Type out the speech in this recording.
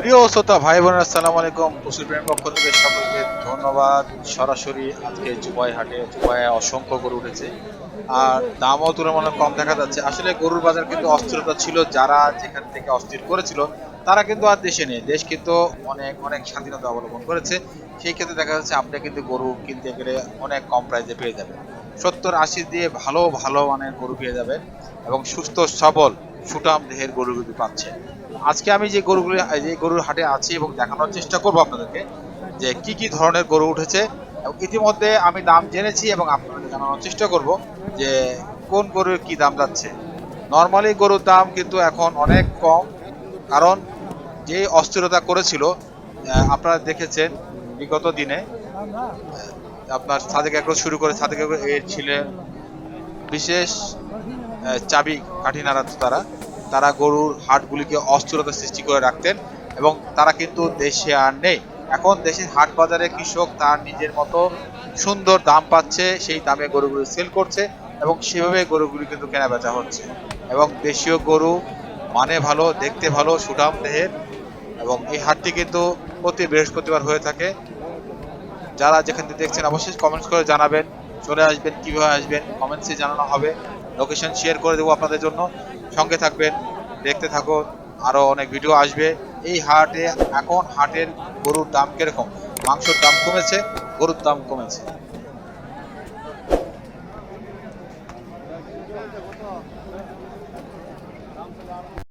প্রিয় শ্রোতা ভাই বোনেরা, আসসালামু আলাইকুম। পশুর প্রেমের পক্ষ থেকে সকলকে ধন্যবাদ। সরাসরি আজকে জুবাই হাটে, জুবাইয়ে অসংখ্য গরু উঠেছে আর দামও তুলনামূলক কম দেখা যাচ্ছে। আসলে গরুর বাজার কিন্তু অস্থিরতা ছিল, যারা যেখান থেকে অস্থির করেছিল তারা কিন্তু আর দেশে নেই। দেশ কিন্তু অনেক অনেক স্বাধীনতা অবলম্বন করেছে। সেই ক্ষেত্রে দেখা যাচ্ছে আপনি কিন্তু গরু কিনতে গেলে অনেক কম প্রাইসে পেয়ে যাবেন। 70-80 দিয়ে ভালো ভালো মানের গরু পেয়ে যাবেন এবং সুস্থ সবল সুঠাম দেহের গরু কিন্তু পাচ্ছেন। আজকে আমি যে গরুর হাটে আছি এবং দেখানোর চেষ্টা করব আপনাদেরকে যে কি কি ধরনের গরু উঠেছে। এবং ইতিমধ্যে আমি দাম জেনেছি এবং আপনাদের জানানোর চেষ্টা করব যে কোন গরুর কি দাম যাচ্ছে। নর্মালি গরুর দাম কিন্তু এখন অনেক কম, কারণ যে অস্থিরতা করেছিল আপনারা দেখেছেন বিগত দিনে। আপনার সাদেক এগ্রো শুরু করে সাদেক এগ্রো এর ছিলেন বিশেষ চাবি কাঠি নাড়াতো তারা। তারা গরুর হাটগুলিকে অস্থিরতা সৃষ্টি করে রাখতেন এবং তারা কিন্তু দেশে আর নেই। এখন দেশের হাট বাজারে কৃষক তার নিজের মতো সুন্দর দাম পাচ্ছে, সেই দামে গরুগুলি সেল করছে এবং সেভাবে গরুগুলি কিন্তু কেনা বেচা হচ্ছে। এবং দেশীয় গরু মানে ভালো, দেখতে ভালো, সুঠাম দেহের। এবং এই হাটটি কিন্তু প্রতি বৃহস্পতিবার হয়ে থাকে। যারা যেখান থেকে দেখছেন অবশ্যই কমেন্টস করে জানাবেন, চলে আসবেন, কিভাবে আসবেন কমেন্টসে জানানো হবে। লোকেশন শেয়ার করে দেবো আপনাদের জন্য। সঙ্গে থাকবেন, দেখতে থাকুন, আরো অনেক ভিডিও আসবে। এই হাটে এখন হাটের গরুর দাম কিরকম? মাংসের দাম কমেছে, গরুর দাম কমেছে।